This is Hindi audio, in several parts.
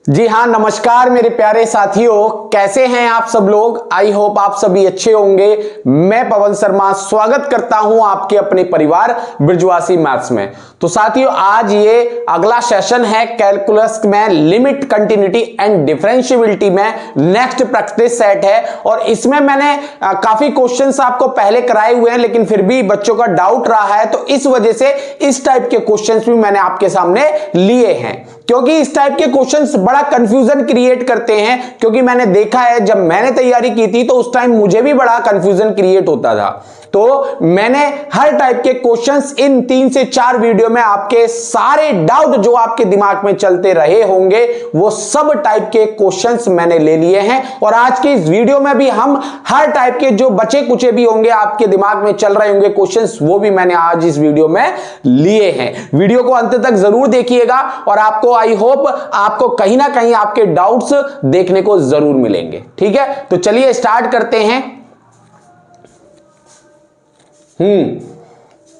जी हाँ, नमस्कार मेरे प्यारे साथियों, कैसे हैं आप सब लोग। आई होप आप सभी अच्छे होंगे। मैं पवन शर्मा स्वागत करता हूं आपके अपने परिवार बृजवासी मैथ्स में। तो साथियों, आज ये अगला सेशन है कैलकुलस में लिमिट, कंटिन्यूटी एंड डिफरेंशिएबिलिटी में नेक्स्ट प्रैक्टिस सेट है। और इसमें मैंने काफी क्वेश्चंस आपको पहले कराए हुए हैं, लेकिन फिर भी बच्चों का डाउट रहा है, तो इस वजह से इस टाइप के क्वेश्चंस भी मैंने आपके सामने लिए हैं, क्योंकि इस टाइप के क्वेश्चंस बड़ा कंफ्यूजन क्रिएट करते हैं। क्योंकि मैंने देखा है, जब मैंने तैयारी की थी तो उस टाइम मुझे भी बड़ा कंफ्यूजन क्रिएट होता था। तो मैंने हर टाइप के क्वेश्चंस इन 3 से 4 वीडियो में आपके सारे डाउट जो आपके दिमाग में चलते रहे होंगे, वो सब टाइप के क्वेश्चंस मैंने ले लिए हैं। और आज के इस वीडियो में भी हम हर टाइप के जो बचे कुचे भी होंगे, आपके दिमाग में चल रहे होंगे क्वेश्चंस, वो भी मैंने आज इस वीडियो में लिए हैं। वीडियो को अंत तक जरूर देखिएगा और आपको आई होप आपको कहीं ना कहीं आपके डाउट्स देखने को जरूर मिलेंगे। ठीक है, तो चलिए स्टार्ट करते हैं।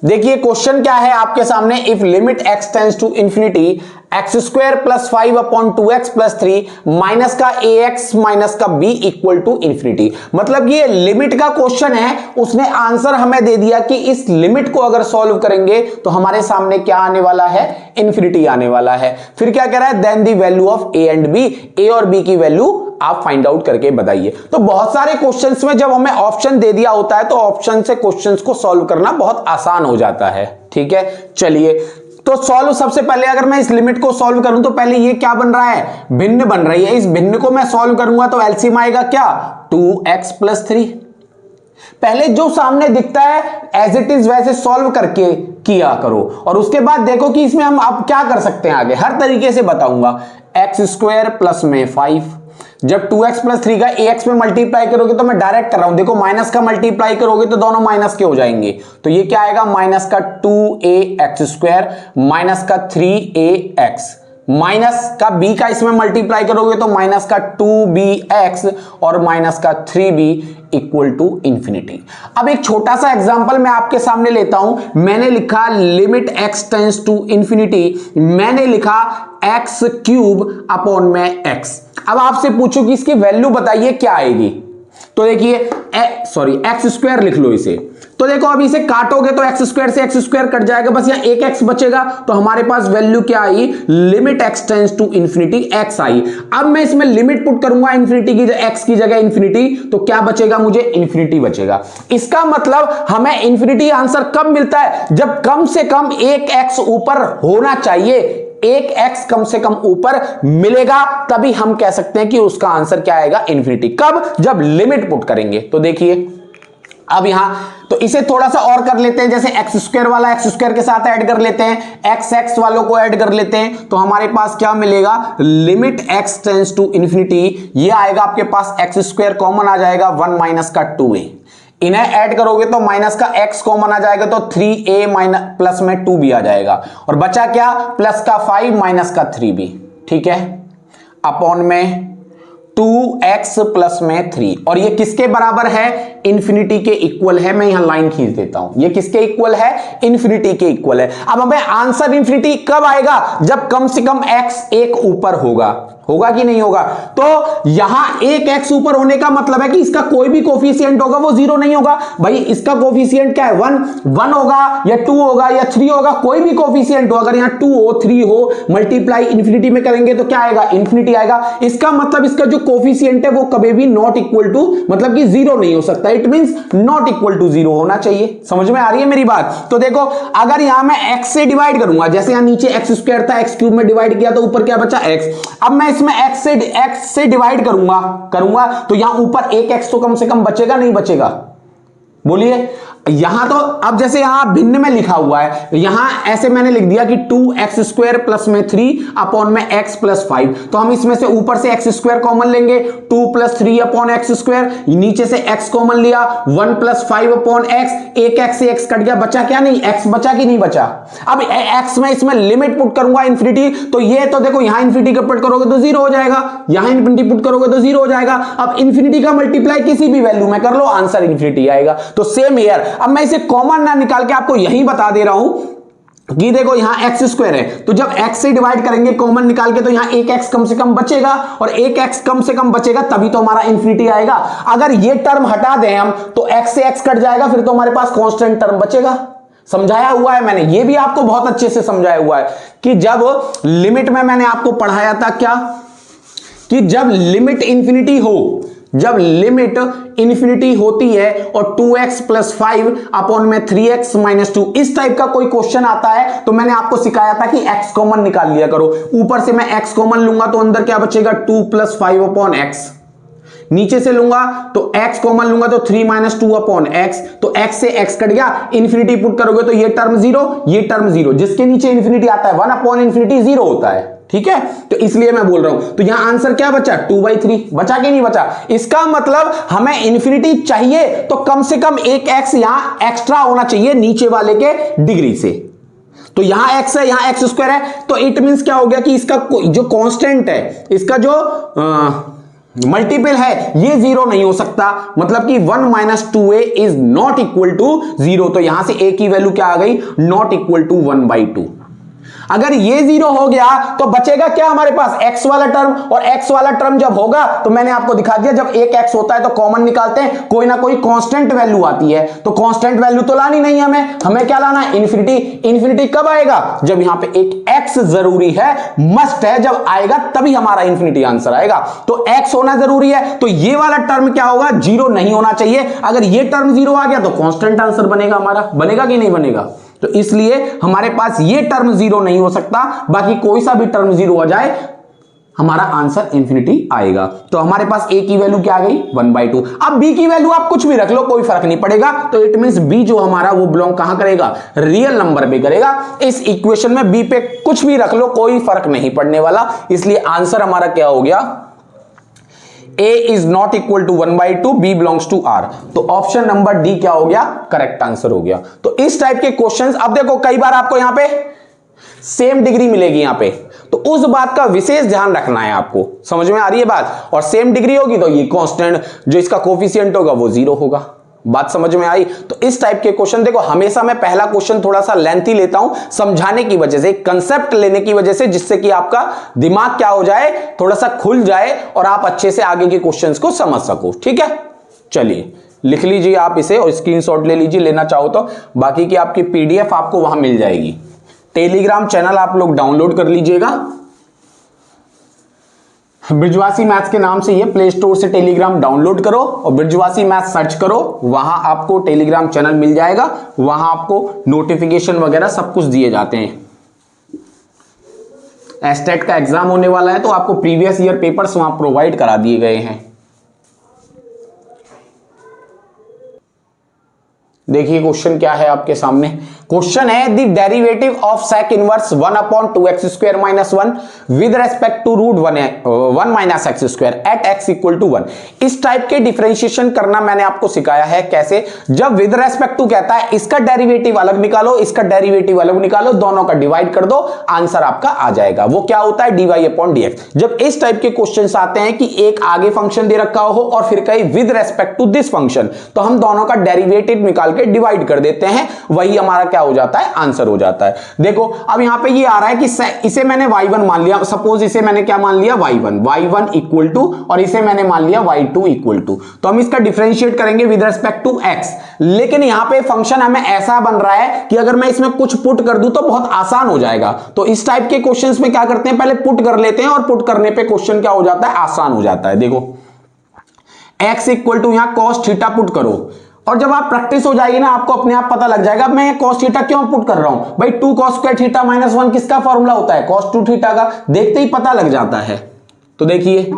देखिए क्वेश्चन क्या है आपके सामने। If limit x tends to infinity x square plus 5 upon 2x plus 3 minus का ax माइनस का b इक्वल टू इंफिनिटी। मतलब ये लिमिट का क्वेश्चन है, उसने आंसर हमें दे दिया कि इस लिमिट को अगर सॉल्व करेंगे तो हमारे सामने क्या आने वाला है, इंफिनिटी आने वाला है। फिर क्या कह रहा है, then the value of a and b, a और b की वैल्यू आप फाइंड आउट करके बताइए। तो बहुत सारे क्वेश्चंस में जब हमें ऑप्शन दे दिया होता है तो ऑप्शन से क्वेश्चंस को सॉल्व करना बहुत आसान हो जाता है। ठीक है, चलिए तो सॉल्व। सबसे पहले अगर मैं इस लिमिट को सॉल्व करूं तो पहले ये क्या बन रहा है, भिन्न बन रही है। इस भिन्न को मैं सॉल्व करूंगा तो एलसीएम आएगा क्या, 2x प्लस 3। पहले जो सामने दिखता है एज इट इज वैसे सॉल्व करके किया करो, और उसके बाद देखो कि इसमें हम अब क्या कर सकते हैं। आगे हर तरीके से बताऊंगा। एक्स स्क्वायर प्लस में 5, जब 2x प्लस 3 का ax में मल्टीप्लाई करोगे तो मैं डायरेक्ट कर रहा हूं, देखो माइनस का मल्टीप्लाई करोगे तो दोनों माइनस के हो जाएंगे। तो ये क्या आएगा, माइनस का 2ax स्क्वायर माइनस का 3ax, माइनस का b का इसमें मल्टीप्लाई करोगे तो माइनस का 2bx और माइनस का 3b इक्वल टू इंफिनिटी। अब एक छोटा सा एग्जांपल मैं आपके सामने लेता हूं। मैंने लिखा limit x tends to infinity, मैंने लिखा x क्यूब अपॉन में x। अब आपसे पूछो कि इसकी वैल्यू बताइए क्या आएगी, तो देखिए एक्स स्क्वायर लिख लो इसे। तो देखो अब इसे काटोगे तो एक्स स्क्वायर से एक्स स्क्वायर कट जाएगा, बस यहाँ एक एक्स बचेगा। तो हमारे पास वैल्यू क्या आई, limit x tends to infinity x आई। अब मैं इसमें लिमिट पुट करूंगा इंफिनिटी की, एक्स की जगह इंफिनिटी, तो क्या बचेगा मुझे, इंफिनिटी बचेगा। इसका मतलब हमें इंफिनिटी आंसर कब मिलता है, जब कम से कम एक एक्स ऊपर होना चाहिए। एक एक्स कम से कम ऊपर मिलेगा तभी हम कह सकते हैं कि उसका आंसर क्या आएगा, इंफिनिटी। कब, जब लिमिट पुट करेंगे। तो देखिए अब यहां तो इसे थोड़ा सा और कर लेते हैं, जैसे एक्स स्क्वायर वाला एक्स स्क्वायर के साथ ऐड कर लेते हैं, एक्स एक्स वालों को ऐड कर लेते हैं। तो हमारे पास क्या मिलेगा, limit x tends to infinity, ये आएगा आपके पास एक्स स्क्वायर कॉमन आ जाएगा 1 माइनस का 2a, इन्हें ऐड करोगे तो माइनस का x कॉमन आ जाएगा तो 3a माइनस प्लस में 2b आ जाएगा, और बचा क्या, प्लस का 5 माइनस का 3b। ठीक है, अपॉन में 2x प्लस में 3, और ये किसके बराबर है, इंफिनिटी के इक्वल है। मैं यहां लाइन खींच देता हूं, ये किसके इक्वल है, इंफिनिटी के इक्वल है। अब हमें आंसर इंफिनिटी कब आएगा, जब कम से कम x एक ऊपर होगा कि नहीं होगा। तो यहां एक x ऊपर होने का मतलब है कि इसका कोई भी कोफिशिएंट होगा वो 0 नहीं होगा। भाई इसका कोफिशिएंट क्या है, 1 होगा या 2 होगा या 3 होगा, कोई भी कोफिशिएंट हो। अगर यहां 2 हो 3 हो, मल्टीप्लाई इंफिनिटी में करेंगे तो क्या आएगा, इंफिनिटी आएगा। इसका मतलब इसका जो कोफिशिएंट है वो कभी भी नॉट इक्वल टू, मतलब कि 0 नहीं हो सकता। It means not equal to 0 होना चाहिए। समझ में आ रही है मेरी बात। तो देखो अगर यहां मैं x से डिवाइड करूंगा, जैसे यहां नीचे एक्स स्क्वायर था, एक्स क्यूब में डिवाइड किया तो ऊपर क्या बचा, x। अब मैं इसमें x से डिवाइड करूंगा तो यहां ऊपर एक x तो कम से कम बचेगा, नहीं बचेगा, बोलिए। यहां तो अब जैसे यहां भिन्न में लिखा हुआ है, यहां ऐसे मैंने लिख दिया कि 2x स्क्वायर प्लस में 3 अपॉन में x प्लस 5। तो हम इसमें से ऊपर से x स्क्वायर कॉमन लेंगे, 2 प्लस 3 अपॉन एक्स स्क्वायर, नीचे से x कॉमन लिया, 1 प्लस 5 अपॉन x, एक x से x कट गया, बचा क्या, नहीं, x बचा कि नहीं बचा। अब x में इसमें लिमिट पुट करूंगा इंफिनिटी, तो ये तो देखो यहां इंफिनिटी का पुट करोगे तो 0 हो जाएगा, यहां इंफिनिटी पुट करोगे तो 0 हो जाएगा। अब इंफिनिटी का मल्टीप्लाई किसी भी वैल्यू में कर लो, आंसर इंफिनिटी आएगा। तो सेम हियर, अब मैं इसे कॉमन ना निकाल के आपको यही बता दे रहा हूं कि देखो यहां एक्स स्क्वायर है, तो जब एक्स से डिवाइड करेंगे कॉमन निकाल के, तो यहां एक एक्स कम से कम बचेगा, और एक एक्स कम से कम बचेगा तभी तो हमारा इंफिनिटी आएगा। अगर ये टर्म हटा दें हम तो एक्स से एक्स कट जाएगा, फिर तो हमारे पास कांस्टेंट टर्म बचेगा। समझाया हुआ है मैंने, ये भी आपको बहुत अच्छे से समझाया हुआ है कि जब लिमिट में मैंने आपको पढ़ाया था क्या, कि जब लिमिट इंफिनिटी हो, जब लिमिट इंफिनिटी होती है और 2x प्लस 5 अपॉन में 3x माइनस 2 इस टाइप का कोई क्वेश्चन आता है, तो मैंने आपको सिखाया था कि x कॉमन निकाल लिया करो। ऊपर से मैं x कॉमन लूंगा तो अंदर क्या बचेगा, 2 प्लस 5 अपॉन x। नीचे से लूंगा तो x कॉमन लूंगा तो 3 माइनस 2 अपॉन x, तो x से x कट गया, इंफिनिटी पुट करोगे तो ये टर्म जीरो, ये टर्म जीरो, जिसके नीचे इंफिनिटी आता है 1 अपॉन इंफिनिटी जीरो होता है। ठीक है, तो इसलिए मैं बोल रहा हूं। तो यहां आंसर क्या बचा, 2/3 बचा कि नहीं बचा। इसका मतलब हमें इंफिनिटी चाहिए तो कम से कम एक x यहां एक्स्ट्रा होना चाहिए नीचे वाले के डिग्री से। तो यहां x है, यहां x स्क्वायर है, तो इट मींस क्या हो गया कि इसका जो कांस्टेंट है, इसका जो मल्टीपल है, ये जीरो नहीं हो सकता। मतलब कि 1 minus 2a is not equal to 0। तो यहां से a की वैल्यू क्या आ गई, नॉट इक्वल टू 1/2। अगर ये जीरो हो गया तो बचेगा क्या हमारे पास, x वाला टर्म। और x वाला टर्म जब होगा तो मैंने आपको दिखा दिया, जब एक x होता है तो कॉमन निकालते हैं, कोई ना कोई कांस्टेंट वैल्यू आती है। तो कांस्टेंट वैल्यू तो लानी नहीं है हमें क्या लाना है, इंफिनिटी। इंफिनिटी कब आएगा, जब यहां पे एक x जरूरी है, मस्ट है, जब आएगा तभी हमारा इंफिनिटी आंसर आएगा। तो x होना जरूरी है, तो ये वाला टर्म क्या होगा, जीरो नहीं होना चाहिए। अगर ये टर्म जीरो आ गया तो कांस्टेंट आंसर बनेगा हमारा, बनेगा कि नहीं बनेगा। तो इसलिए हमारे पास ये टर्म जीरो नहीं हो सकता, बाकी कोई सा भी टर्म जीरो आ जाए हमारा आंसर इंफिनिटी आएगा। तो हमारे पास a की वैल्यू क्या आ गई, 1/2। अब b की वैल्यू आप कुछ भी रख लो, कोई फर्क नहीं पड़ेगा। तो इट मींस b जो हमारा वो बिलोंग कहां करेगा, रियल नंबर पे करेगा। इस इक्वेशन में b पे कुछ भी रख लो, कोई फर्क नहीं पड़ने वाला। इसलिए आंसर हमारा क्या हो गया, a is not equal to 1/2, b belongs to r। तो ऑप्शन नंबर डी क्या हो गया, करेक्ट आंसर हो गया। तो इस टाइप के क्वेश्चंस, अब देखो कई बार आपको यहां पे सेम डिग्री मिलेगी यहां पे, तो उस बात का विशेष ध्यान रखना है आपको। समझ में आ रही है बात। और सेम डिग्री होगी तो ये कांस्टेंट जो इसका कोफिशिएंट होगा वो जीरो होगा। बात समझ में आई। तो इस टाइप के क्वेश्चन देखो, हमेशा मैं पहला क्वेश्चन थोड़ा सा लेंथी लेता हूं, समझाने की वजह से, कंसेप्ट लेने की वजह से, जिससे कि आपका दिमाग क्या हो जाए, थोड़ा सा खुल जाए और आप अच्छे से आगे के क्वेश्चंस को समझ सको। ठीक है, चलिए लिख लीजिए आप इसे और स्क्रीनशॉट ले लीजिए, लेना चाहो तो। बाकी की आपकी पीडीएफ आपको वहां मिल जाएगी। टेलीग्राम चैनल आप लोग डाउनलोड कर लीजिएगा, ब्रिजवासी मैथ्स के नाम से ये प्ले स्टोर से टेलीग्राम डाउनलोड करो और ब्रिजवासी मैथ्स सर्च करो, वहां आपको टेलीग्राम चैनल मिल जाएगा। वहां आपको नोटिफिकेशन वगैरह सब कुछ दिए जाते हैं। एस्टेट का एग्जाम होने वाला है तो आपको प्रीवियस ईयर पेपर्स वहां प्रोवाइड करा दिए गए हैं। देखिए क्वेश्चन क्या है आपके सामने। क्वेश्चन है the derivative of sec inverse 1/2x square minus 1 with respect to root 1 minus x square at x equal to 1। इस टाइप के डिफरेंशिएशन करना मैंने आपको सिखाया है कैसे। जब विद रेस्पेक्ट टू कहता है इसका डेरिवेटिव अलग निकालो, इसका डेरिवेटिव अलग निकालो, दोनों का डिवाइड कर दो, आंसर आपका आ जाएगा। वो क्या होता है, dy/dx। जब इस टाइप के क्वेश्चन आते हैं कि एक आगे फंक्शन दे रखा हो और फिर कहीं with respect to this function, तो हम दोनों का डेरिवेटिव निकाल के डिवाइड कर देते हैं, वही हमारा क्या हो जाता है, आंसर हो जाता है। देखो अब यहां पे ये आ रहा है कि इसे मैंने y1 मान लिया, सपोज इसे मैंने क्या मान लिया, y1 इक्वल टू, और इसे मैंने मान लिया y2 इक्वल टू। तो हम इसका डिफरेंशिएट करेंगे विद रिस्पेक्ट टू x। लेकिन यहां पे फंक्शन हमें ऐसा बन रहा है कि अगर मैं इसमें कुछ पुट कर दूं तो बहुत आसान हो जाएगा। तो इस टाइप के क्वेश्चंस में क्या करते हैं, पहले पुट कर लेते हैं और पुट करने पे क्वेश्चन क्या हो जाता है, आसान हो जाता है। देखो x इक्वल टू यहां cos थीटा पुट करो, और जब आप प्रैक्टिस हो जाएगी ना आपको अपने आप पता लग जाएगा मैं cos थीटा क्यों पुट कर रहा हूं भाई। 2 cos स्क्वायर थीटा माइनस 1 किसका फॉर्मूला होता है, cos 2 थीटा का, देखते ही पता लग जाता है। तो देखिए,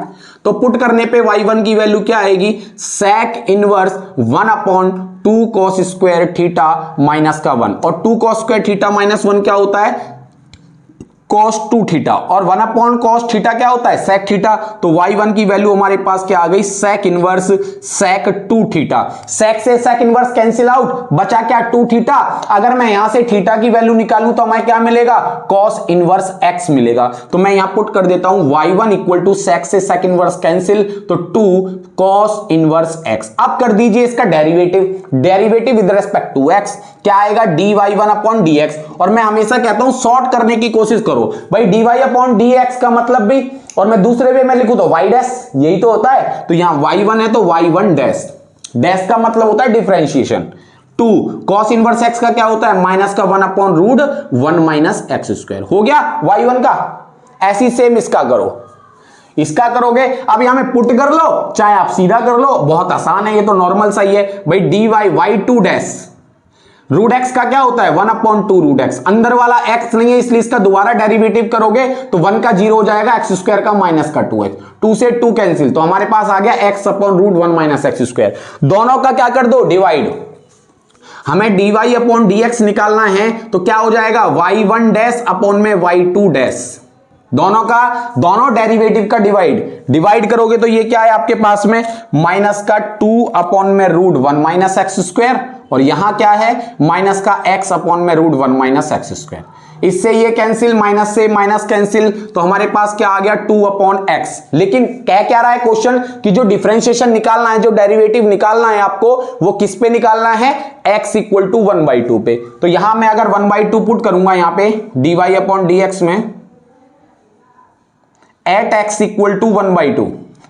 तो पुट करने पे y1 की वैल्यू क्या आएगी, sec inverse 1/2 cos square theta minus का 1। और 2 cos स्क्वायर थीटा माइनस 1 क्या होता है, cos 2 थीटा और 1 अपॉन cos थीटा क्या होता है sec थीटा। तो y1 की वैल्यू हमारे पास क्या आ गई sec inverse sec 2 theta. sec से sec इनवर्स कैंसिल आउट, बचा क्या 2 थीटा। अगर मैं यहां से थीटा की वैल्यू निकालूं तो हमें क्या मिलेगा cos इनवर्स x मिलेगा। तो मैं यहां पुट कर देता हूं y1 इक्वल टू sec से sec इनवर्स कैंसिल तो 2 cos इनवर्स x। अब कर दीजिए इसका derivative with respect to x, क्या आएगा dy1 अपॉन dx। और मैं हमेशा कहता हूं शॉर्ट करने की कोशिश करो भाई, dy अपॉन dx का मतलब भी, और मैं दूसरे वे में लिखूं तो y डैश, यही तो होता है। तो यहां y1 है तो y1 डैश, डैश का मतलब होता है डिफरेंशिएशन। 2 cos इनवर्स x का क्या होता है माइनस का 1 upon root 1 minus x square. हो गया y1 का। ऐसी सेम इसका करो, इसका करोगे अब यहां में पुट कर लो चाहे आप सीधा कर लो, बहुत आसान है, ये तो नॉर्मल सा ही है भाई। dy y2 dash root x का क्या होता है 1 अपॉन 2 रूट एक्स, अंदर वाला x नहीं है इसलिए इसका दोबारा डेरिवेटिव करोगे तो 1 का 0 हो जाएगा, एक्स स्क्वायर का माइनस का 2x, 2 से 2 कैंसिल, तो हमारे पास आ गया x upon root 1 minus x square. दोनों का क्या कर दो डिवाइड, हमें dy अपॉन dx निकालना है तो क्या हो जाएगा y1 डैश अपॉन में y2 डैश, दोनों डेरिवेटिव का डिवाइड करोगे तो ये क्या है आपके पास में माइनस का 2 अपॉन में रूट 1 माइनस एक्स स्क्वायर, और यहां क्या है माइनस का x अपॉन में रूट 1 माइनस एक्स स्क्वायर। इससे ये कैंसिल, माइनस से माइनस कैंसिल, तो हमारे पास क्या आ गया 2 अपॉन एक्स। लेकिन कह क्या रहा है क्वेश्चन कि जो डिफरेंशिएशन निकालना है, जो डेरिवेटिव निकालना है आपको, वो किस पे निकालना है x इक्वल टू 1/2 पे। तो यहां मैं अगर 1/2 पुट करूंगा यहां पे dy अपॉन dx में एट x इक्वल टू 1/2,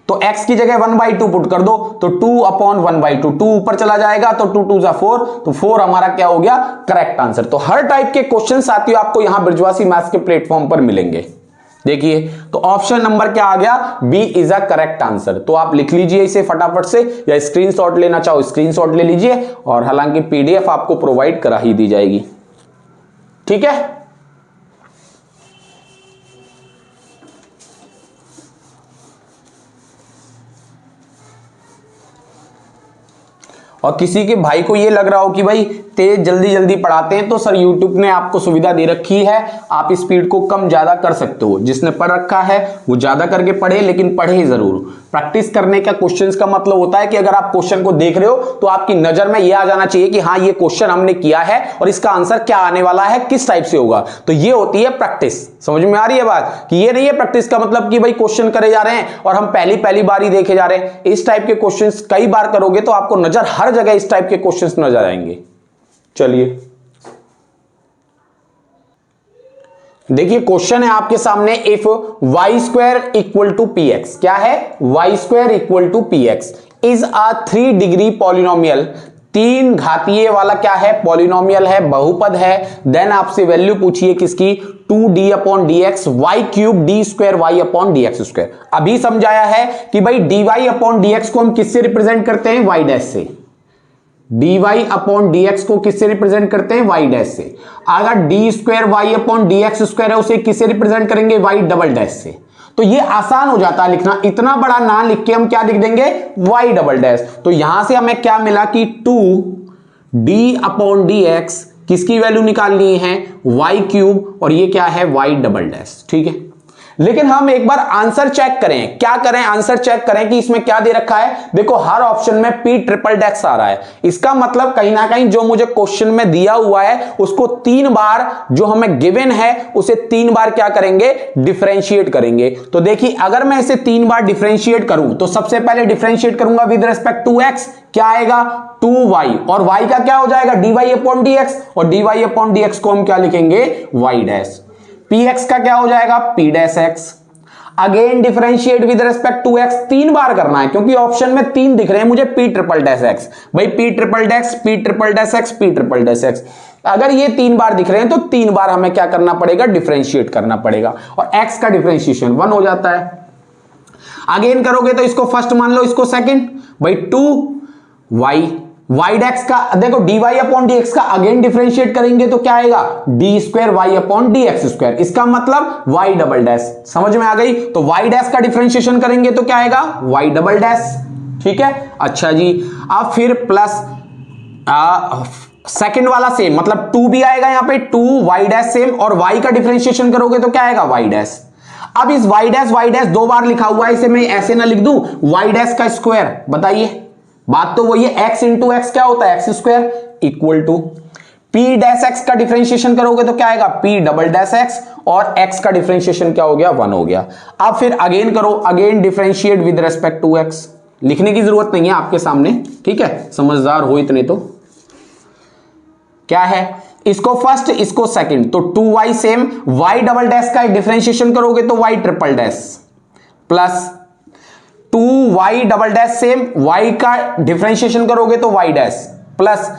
तो x की जगह 1/2 पुट कर दो तो 2 अपॉन 1/2, 2 ऊपर चला जाएगा तो 2 2 जा 4, तो 4 हमारा क्या हो गया करेक्ट आंसर। तो हर टाइप के क्वेश्चन साथियों आपको यहां ब्रिजवासी मैथ्स के प्लेटफॉर्म पर मिलेंगे। देखिए तो ऑप्शन नंबर क्या आ गया B is a correct answer. तो आप लिख लीजिए इसे फटाफट से, या स्क्रीनशॉट लेना चाहो स्क्रीनशॉट ले लीजिए, और हालांकि पीडीएफ आपको प्रोवाइड करा ही दी जाएगी, ठीक है। और किसी के भाई को ये लग रहा हो कि भाई तेज जल्दी जल्दी पढ़ाते हैं, तो सर YouTube ने आपको सुविधा दे रखी है, आप स्पीड को कम ज्यादा कर सकते हो। जिसने पढ़ रखा है वो ज्यादा करके पढ़े, लेकिन पढ़े जरूर। प्रैक्टिस करने का क्वेश्चंस का मतलब होता है कि अगर आप क्वेश्चन को देख रहे हो तो आपकी नजर में ये आ जाना चाहिए कि हाँ ये क्वेश्चन हमने किया है और इसका आंसर क्या आने वाला है, किस टाइप से होगा। तो ये होती है प्रैक्टिस। समझ में आ रही है बात कि ये नहीं है प्रैक्टिस का मतलब कि भाई क्वेश्चन करे जा रहे हैं और हम पहली बार ही देखे जा रहे हैं। इस टाइप के क्वेश्चंस कई बार करोगे तो आपको नजर हर जगह इस टाइप के क्वेश्चंस नजर आएंगे। चलिए देखिए क्वेश्चन है आपके सामने, if y square equal to p x, क्या है y square equal to p x is a 3 degree polynomial, 3 घातीय वाला क्या है पॉलिनोमियल है, बहुपद है। देन आपसे वैल्यू पूछिए किसकी 2d upon d x y cube d square y upon d x square. अभी समझाया है कि भाई dy अपॉन डी एक्स को हम किससे रिप्रेजेंट करते हैं y डैश से, dy अपॉन dx को किससे रिप्रेजेंट करते हैं y डैश से। अगर d square y upon d x square है उसे किससे रिप्रेजेंट करेंगे y डबल डैश से। तो ये आसान हो जाता है लिखना, इतना बड़ा ना लिख के हम क्या लिख देंगे y डबल डैश। तो यहां से हमें क्या मिला कि 2d अपॉन डी एक्स किसकी वैल्यू निकालनी है y क्यूब, और ये क्या है y डबल डैश, ठीक है। लेकिन हम एक बार आंसर चेक करें, क्या करें आंसर चेक करें कि इसमें क्या दे रखा है। देखो हर ऑप्शन में p ट्रिपल डैश आ रहा है, इसका मतलब कहीं ना कहीं जो मुझे क्वेश्चन में दिया हुआ है उसको 3 बार, जो हमें गिवन है उसे 3 बार क्या करेंगे डिफरेंशिएट करेंगे। तो देखिए अगर मैं इसे 3 बार डिफरेंशिएट करूं तो सबसे पहले डिफरेंशिएट करूंगा विद रिस्पेक्ट टू x, क्या आएगा 2y, और y का क्या हो जाएगा dy अपॉन dx, और dy अपॉन dx को हम क्या लिखेंगे y डैश। px का क्या हो जाएगा p dash x। Again differentiate with respect to x, 3 बार करना है क्योंकि ऑप्शन में 3 दिख रहे हैं मुझे p ट्रिपल डैश x, भाई p triple dash p triple dash x p triple dash x। अगर ये 3 बार दिख रहे हैं तो 3 बार हमें क्या करना पड़ेगा डिफरेंशिएट करना पड़ेगा, और x का डिफरेंशिएशन 1 हो जाता है। अगेन करोगे तो इसको फर्स्ट मान लो, इसको सेकंड, भाई 2y y डैक्स का देखो dy अपॉन dx का अगेन डिफरेंशिएट करेंगे तो क्या आएगा d square y upon d x square, इसका मतलब y डबल डैश। समझ में आ गई। तो y डैश का डिफरेंशिएशन करेंगे तो क्या आएगा y डबल डैश, ठीक है। अच्छा जी अब फिर प्लस सेकंड वाला सेम, मतलब 2 भी आएगा यहां पे, 2y डैश सेम, और y का डिफरेंशिएशन करोगे तो क्या आएगा y डैश। अब इस y डैश दो बार लिखा हुआ है, इसे मैं ऐसे ना लिख दूं y डैश का स्क्वायर, बताइए बात तो वही है, x इंटू एक्स क्या होता है x square, equal to p dash x का डिफरेंशिएशन करोगे तो क्या आएगा p डबल डैश x, और x का डिफरेंशिएशन क्या हो गया 1 हो गया। अब फिर अगेन करो, again differentiate with respect to x, लिखने की जरूरत नहीं है आपके सामने, ठीक है, समझदार हो इतने तो। क्या है, इसको फर्स्ट इसको सेकंड, तो 2y same, y double dash का डिफरेंशिएशन करोगे तो y triple dash, plus 2y double dash same, y का डिफरेंशिएशन करोगे तो y डैश, प्लस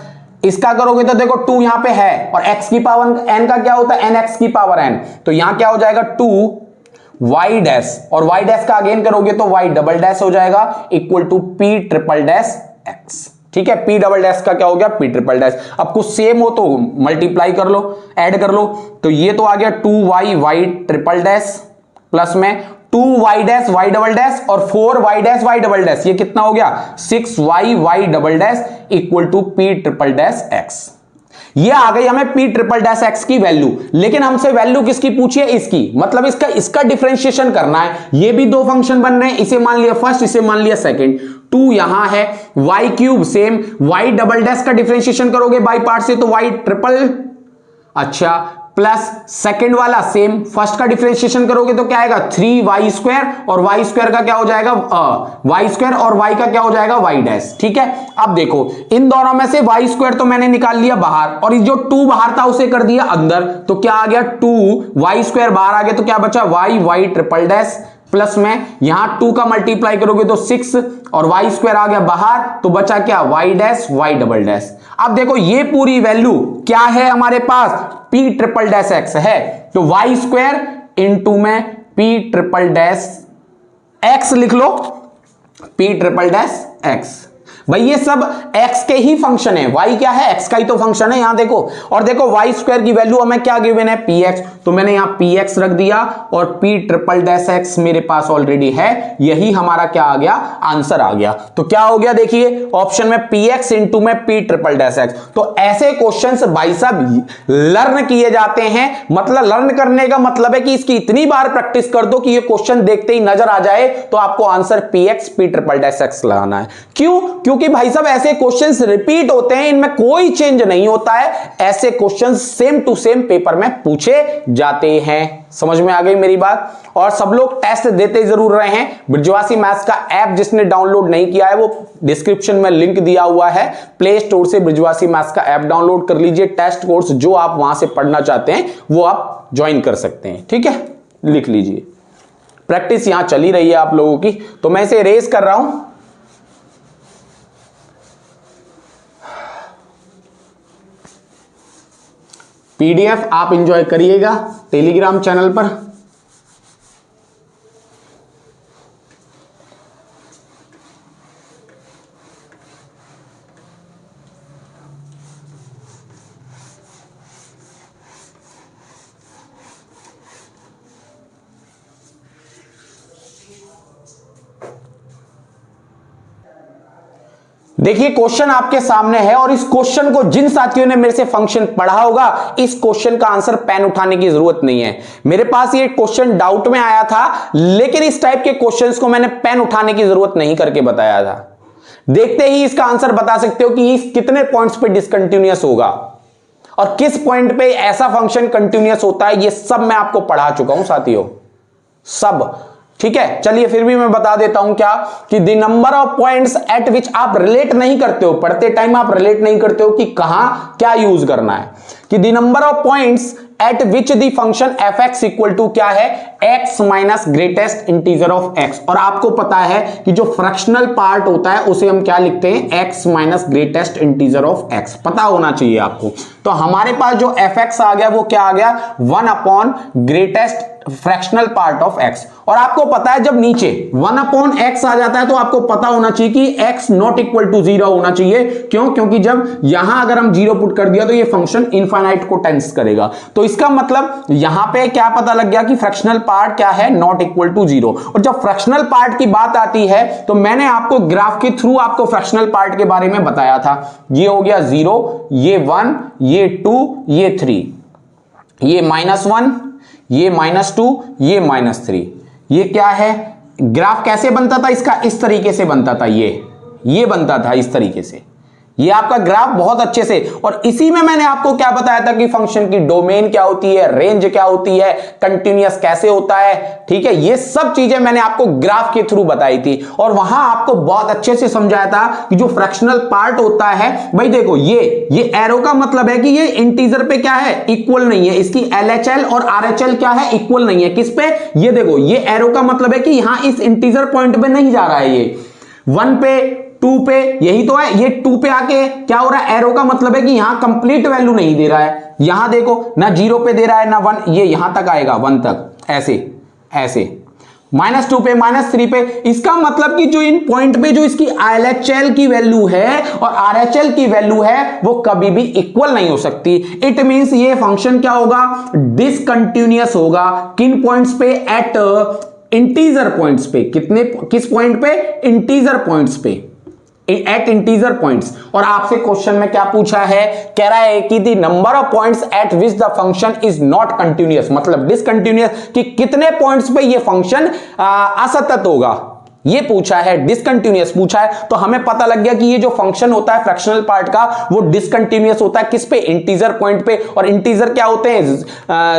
इसका करोगे तो देखो 2 यहां पे है, और x की पावर n का क्या होता है nx की पावर n, तो यहां क्या हो जाएगा 2y डैश, और y डैश का अगेन करोगे तो y डबल डैश हो जाएगा, equal to p triple dash x, ठीक है। p डबल डैश का क्या हो गया p ट्रिपल डैश। अब कुछ सेम हो तो मल्टीप्लाई कर लो, ऐड कर लो, तो ये तो आ गया 2y y triple dash, plus में 2y dash y double dash, और 4y dash y double dash, ये कितना हो गया 6y y double dash, equal to p triple dash x। ये आ गई हमें p ट्रिपल डैश x की वैल्यू, लेकिन हमसे वैल्यू किसकी पूछी है, इसकी, मतलब इसका डिफरेंशिएशन करना है। ये भी दो फंक्शन बन रहे हैं, इसे मान लिया फर्स्ट, इसे मान लिया सेकंड, 2 यहां है, y cube same, y double dash का डिफरेंशिएशन करोगे बाई पार्ट से तो y ट्रिपल, अच्छा, प्लस सेकंड वाला सेम, फर्स्ट का डिफरेंशिएशन करोगे तो क्या आएगा 3y स्क्वायर, और y स्क्वायर का क्या हो जाएगा y स्क्वायर, और y का क्या हो जाएगा y डैश, ठीक है। अब देखो इन दोनों में से y स्क्वायर तो मैंने निकाल लिया बाहर, और जो 2 बाहर था उसे कर दिया अंदर, तो क्या आ गया 2y स्क्वायर बाहर आ गया, तो क्या बचा y ट्रिपल डैश, प्लस में यहां 2 का मल्टीप्लाई करोगे तो 6, और y स्क्वायर आ गया बाहर, तो बचा क्या y dash y double dash. अब देखो ये पूरी वैल्यू क्या है हमारे पास, p ट्रिपल डैश x है, तो y स्क्वायर इंटू में p ट्रिपल डैश x लिख लो, p ट्रिपल डैश x। भाई ये सब x के ही फंक्शन है, y क्या है x का ही तो फंक्शन है, यहां देखो, और देखो y स्क्वायर की वैल्यू हमें क्या गिवन है px, तो मैंने यहां px रख दिया, और p ट्रिपल डैश x मेरे पास ऑलरेडी है, यही हमारा क्या आ गया आंसर आ गया। तो क्या हो गया देखिए ऑप्शन में px इंटू में p ट्रिपल डैश x। तो ऐसे क्वेश्चंस भाई साहब लर्न किए जाते हैं, मतलब लर्न करने का मतलब है कि इसकी इतनी बार प्रैक्टिस कर दो कि ये क्वेश्चन देखते ही नजर आ जाए, तो आपको answer px p triple dash x लगाना है। क्यों? क्योंकि भाई साहब ऐसे क्वेश्चंस रिपीट होते हैं, इनमें कोई चेंज नहीं होता है, ऐसे questions same to same paper में पूछे जाते हैं। समझ में आ गई मेरी बात? और सब लोग टेस्ट देते जरूर रहे हैं। बृजवासी मैथ्स का ऐप जिसने डाउनलोड नहीं किया है वो डिस्क्रिप्शन में लिंक दिया हुआ है, प्ले स्टोर से बृजवासी मैथ्स का ऐप डाउनलोड कर लीजिए। टेस्ट कोर्स जो आप वहां से पढ़ना चाहते हैं वो आप ज्वाइन कर सकते हैं, ठीक है, लिख लीजिए। प्रैक्टिस यहां चली रही है आप लोगों की, तो मैं इसे रेज कर रहा हूं। पीडीएफ आप एंजॉय करिएगा टेलीग्राम चैनल पर। देखिए क्वेश्चन आपके सामने है, और इस क्वेश्चन को जिन साथियों ने मेरे से फंक्शन पढ़ा होगा, इस क्वेश्चन का आंसर पेन उठाने की जरूरत नहीं है। मेरे पास ये क्वेश्चन डाउट में आया था, लेकिन इस टाइप के क्वेश्चंस को मैंने पेन उठाने की जरूरत नहीं करके बताया था। देखते ही इसका आंसर बता सकते हो कि इस कितने पॉइंट्स पे डिसकंटिन्यूअस होगा और किस पॉइंट पे ऐसा फंक्शन कंटिन्यूअस होता है। ये सब मैं आपको पढ़ा चुका हूं साथियों, सब, ठीक है। चलिए फिर भी मैं बता देता हूं क्या, कि the number of points at विच आप रिलेट नहीं करते हो, पढ़ते टाइम आप रिलेट नहीं करते हो कि कहां क्या यूज करना है, कि the number of points at which the function f x equal to क्या है, x minus greatest integer of x. और आपको पता है कि जो फ्रैक्शनल पार्ट होता है उसे हम क्या लिखते हैं, x minus greatest integer of x, पता होना चाहिए आपको। तो हमारे पास जो एफ एक्स आ गया वो क्या आ गया, 1 upon greatest fractional part of x। और आपको पता है जब नीचे 1/x आ जाता है तो आपको पता होना चाहिए कि x नॉट इक्वल टू 0 होना चाहिए। क्यों? क्योंकि जब यहां अगर हम 0 पुट कर दिया तो ये फंक्शन इनफाइनाइट को टेंस करेगा। तो इसका मतलब यहां पे क्या पता लग गया कि फ्रैक्शनल पार्ट क्या है, नॉट इक्वल टू 0। और जब फ्रैक्शनल पार्ट की बात आती है तो मैंने आपको ग्राफ के थ्रू आपको फ्रैक्शनल पार्ट के बारे में बताया था। ये हो गया 0, ये 1, ये 2, ये 3, ये -1, ये -2, ये -3। ये क्या है? ग्राफ कैसे बनता था इसका? इस तरीके से बनता था, ये बनता था इस तरीके से। ये आपका ग्राफ बहुत अच्छे से, और इसी में मैंने आपको क्या बताया था कि फंक्शन की डोमेन क्या होती है, रेंज क्या होती है, कंटिन्यूअस कैसे होता है। ठीक है, ये सब चीजें मैंने आपको ग्राफ के थ्रू बताई थी और वहां आपको बहुत अच्छे से समझाया था कि जो फ्रैक्शनल पार्ट होता है, भाई देखो ये एरो का मतलब है कि ये इंटीजर पे क्या है, इक्वल नहीं है। इसकी LHL और RHL क्या है, इक्वल नहीं है। किस पे? ये देखो, ये एरो का मतलब है कि यहां इस इंटीजर पॉइंट पे नहीं जा रहा है, ये 1 पे 2 पे, यही तो है। ये 2 पे आके क्या हो रहा है, एरो का मतलब है कि यहां कंप्लीट वैल्यू नहीं दे रहा है। यहां देखो ना 0 पे दे रहा है ना 1, ये यहां तक आएगा 1 तक, ऐसे -2 पे -3 पे। इसका मतलब कि जो इन पॉइंट पे जो इसकी LHL की वैल्यू है और RHL की वैल्यू है वो कभी भी इक्वल नहीं हो सकती। इट मींस ये फंक्शन क्या होगा, डिसकंटिन्यूअस होगा। किन पॉइंट्स पे? एट इंटीजर पॉइंट्स पे। किस पॉइंट पे? इंटीजर पॉइंट्स पे, एट इंटीजर पॉइंट्स। और आपसे क्वेश्चन में क्या पूछा है, कह रहा है कि the number of points at which the function is not continuous, मतलब डिसकंटिन्यूअस, कि कितने पॉइंट्स पे ये फंक्शन असतत होगा, ये पूछा है। डिसकंटिन्यूअस पूछा है तो हमें पता लग गया कि ये जो फंक्शन होता है फ्रैक्शनल पार्ट का वो डिसकंटिन्यूअस होता है। किस पे? इंटीजर पॉइंट पे। और इंटीजर क्या होते हैं?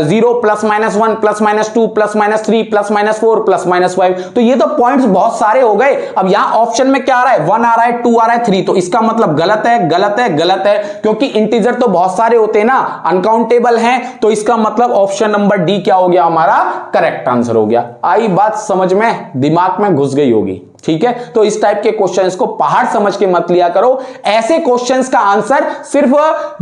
0 +-1 +-2 +-3 +-4 +-5। तो ये तो पॉइंट्स बहुत सारे हो गए। अब यहां ऑप्शन में क्या आ रहा है, 1 आ रहा है, 2 आ रहा है, 3, तो इसका मतलब गलत है, गलत है, गलत है, क्योंकि इंटीजर तो बहुत सारे होते हैं ना, अनकाउंटेबल हैं। तो इसका मतलब ऑप्शन नंबर डी क्या हो गया, हमारा करेक्ट आंसर हो गया। आई बात समझ में, दिमाग में घुस गई होगी। ठीक है, तो इस टाइप के क्वेश्चंस को पहाड़ समझ के मत लिया करो। ऐसे क्वेश्चंस का आंसर सिर्फ